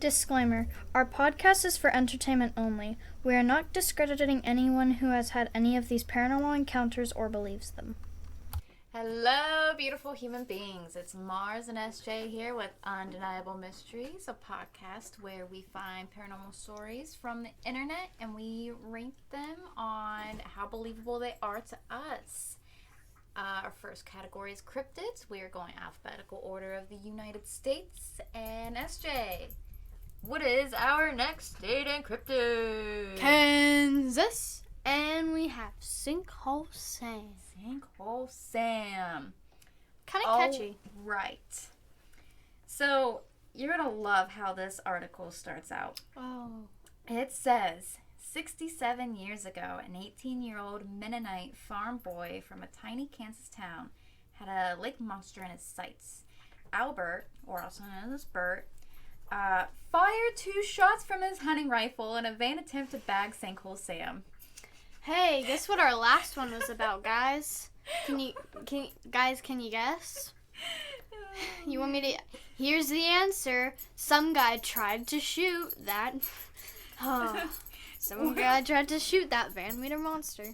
Disclaimer: our podcast is for entertainment only. We are not discrediting anyone who has had any of these paranormal encounters or believes them. Hello, beautiful human beings. It's Mars and SJ here with Undeniable Mysteries, a podcast where we find paranormal stories from the internet and we rank them on how believable they are to us. Our first category is cryptids. We are going alphabetical order of the United States. And SJ, what is our next state in cryptids? Kansas. And we have Sinkhole Sam. Sinkhole Sam. Kind of catchy. Right. So, you're going to love how this article starts out. Oh. It says, 67 years ago, an 18-year-old Mennonite farm boy from a tiny Kansas town had a lake monster in his sights. Albert, or also known as Bert, fired 2 shots from his hunting rifle in a vain attempt to bag Sinkhole Sam. Hey, guess what our last one was about, guys? Can you guess? You want me to? Here's the answer. Some guy tried to shoot that. Some guy tried to shoot that Van Meter monster.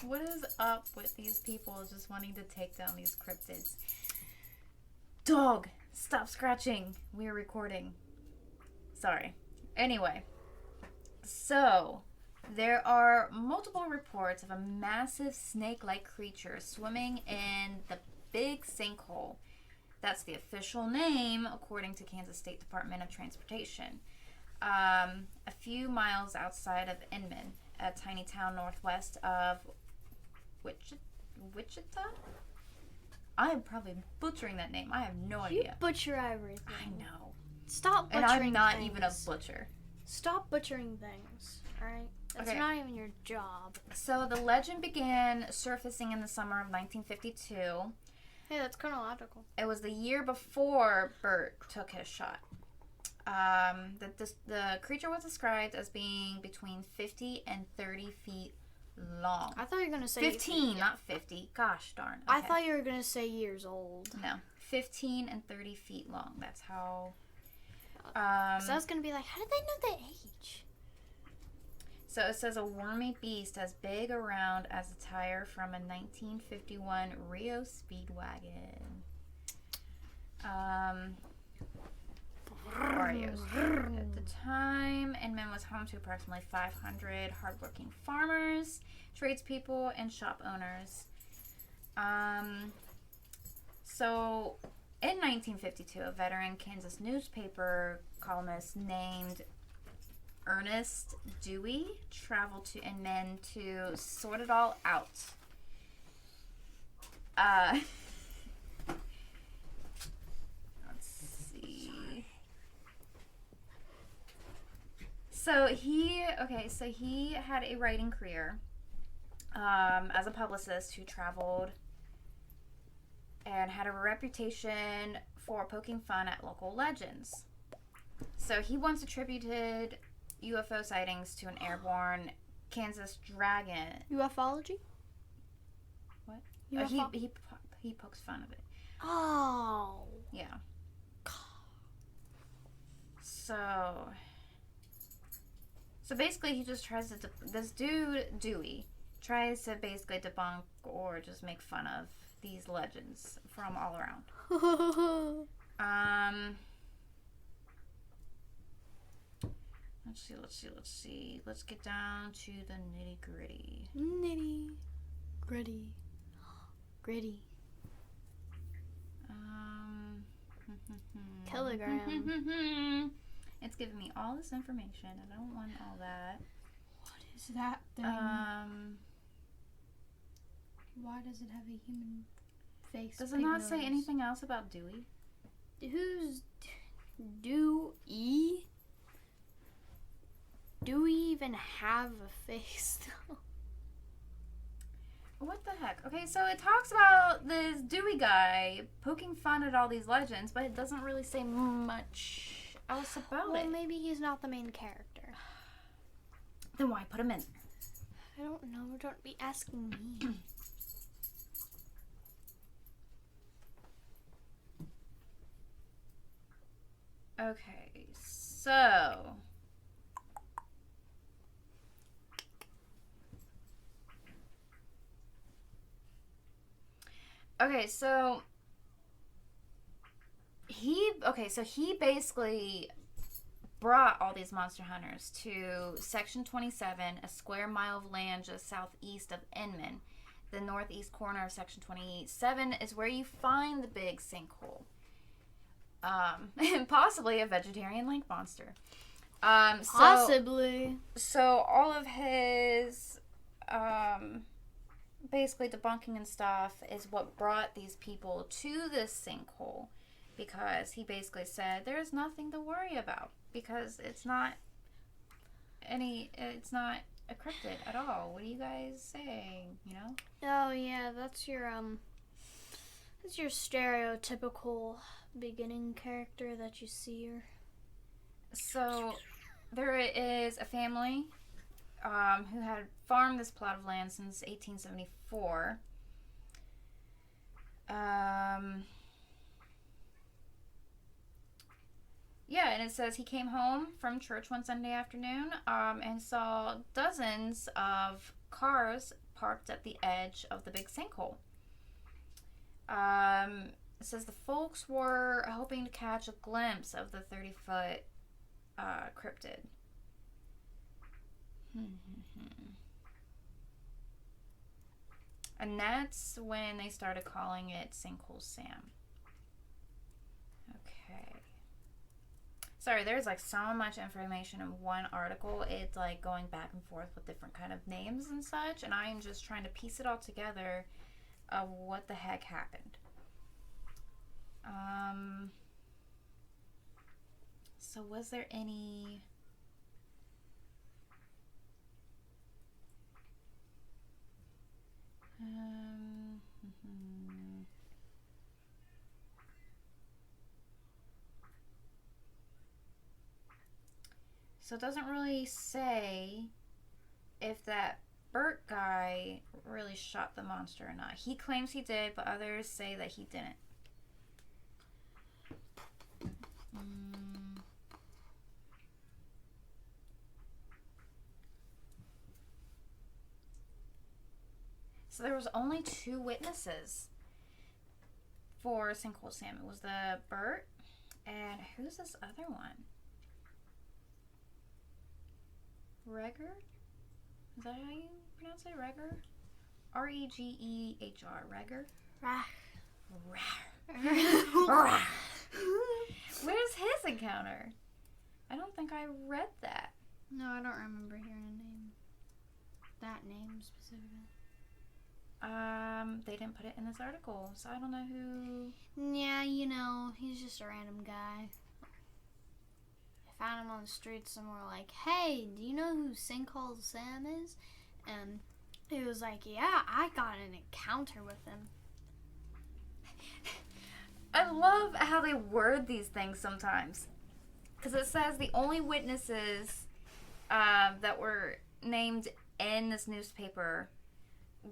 What is up with these people just wanting to take down these cryptids? Dog, stop scratching. We are recording. Sorry. Anyway, so there are multiple reports of a massive snake-like creature swimming in the Big Sinkhole. That's the official name, according to Kansas State Department of Transportation. A few miles outside of Inman, a tiny town northwest of Wichita? I am probably butchering that name. I have no idea. You butcher everything. I know. Stop butchering And I'm not things. even a butcher. Stop butchering things, alright? That's Okay. not even your job. So the legend began surfacing in the summer of 1952. Hey, that's chronological. It was the year before Bert took his shot. The creature was described as being between 50 and 30 feet long. I thought you were going to say... 15, not 50. Gosh darn. I Okay. thought you were going to say years old. No, 15 and 30 feet long. That's how... So I was going to be like, how did they know the age? So it says a wormy beast as big around as a tire from a 1951 Rio Speedwagon. Oreos. At the time, Inman was home to approximately 500 hardworking farmers, tradespeople, and shop owners. So in 1952, a veteran Kansas newspaper columnist named Ernest Dewey traveled to Inman to sort it all out. Let's see. So he had a writing career as a publicist who traveled and had a reputation for poking fun at local legends. So he once attributed UFO sightings to an airborne Kansas dragon. Ufology? What? UFO? He pokes fun of it. Oh. Yeah. So basically he just tries to this dude Dewey tries to basically debunk or just make fun of these legends from all around. Let's see. Let's get down to the nitty-gritty. Gritty. Kilogram. It's giving me all this information. I don't want all that. What is that thing? Why does it have a human face? Does it not say anything else about Dewey? Who's Dewey? Do we even have a face though? What the heck? Okay, so it talks about this Dewey guy poking fun at all these legends, but it doesn't really say much else about it. Well, maybe he's not the main character. Then why put him in? I don't know. Don't be asking me. Okay, so So, okay, so he basically brought all these monster hunters to Section 27, a square mile of land just southeast of Inman. The northeast corner of Section 27 is where you find the big sinkhole. And possibly a vegetarian lake monster. Possibly. So all of his basically debunking and stuff is what brought these people to this sinkhole, because he basically said there's nothing to worry about because it's not a cryptid at all. What are you guys saying? You know? Oh yeah, that's your stereotypical beginning character that you see here. So there is a family who had farmed this plot of land since 1874. Yeah, and it says he came home from church one Sunday afternoon and saw dozens of cars parked at the edge of the big sinkhole. It says the folks were hoping to catch a glimpse of the 30-foot cryptid. And that's when they started calling it Sinkhole Sam. Okay. Sorry, there's like so much information in one article. It's like going back and forth with different kind of names and such, and I am just trying to piece it all together of what the heck happened. So was there any... So it doesn't really say if that Bert guy really shot the monster or not. He claims he did, but others say that he didn't. So there was only 2 witnesses for Sinkhole Sam. It was the Bert, and who's this other one? Reger? Is that how you pronounce it? Reger? Regehr. Reger? Where's his encounter? I don't think I read that. No, I don't remember hearing that name specifically. They didn't put it in this article, so I don't know who. Yeah, he's just a random guy. I found him on the streets and we're like, hey, do you know who Sinkhole Sam is? And he was like, yeah, I got an encounter with him. I love how they word these things sometimes. Because it says the only witnesses that were named in this newspaper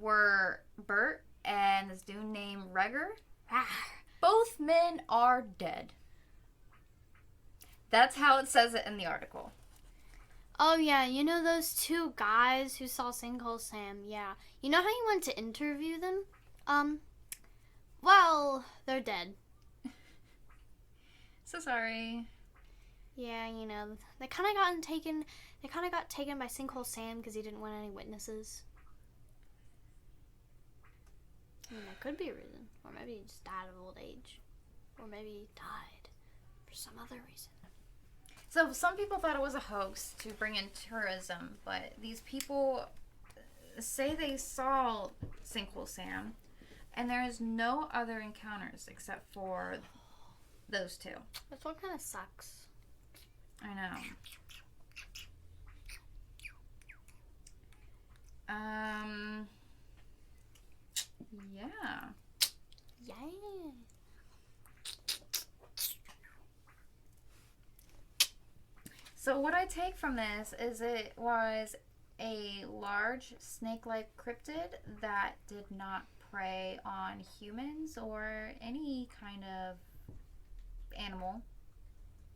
were Bert and this dude named Reger. Both men are dead. That's how it says it in the article. Oh, yeah. Those 2 guys who saw Sinkhole Sam? Yeah. You know how you went to interview them? Well, they're dead. So sorry. Yeah, they kind of got taken by Sinkhole Sam because he didn't want any witnesses. I mean, that could be a reason. Or maybe he just died of old age. Or maybe he died for some other reason. So some people thought it was a hoax to bring in tourism, but these people say they saw Sinkhole Sam, and there is no other encounters except for those 2. That's what kind of sucks. I know. Yeah. Yeah. So what I take from this is it was a large snake-like cryptid that did not prey on humans or any kind of animal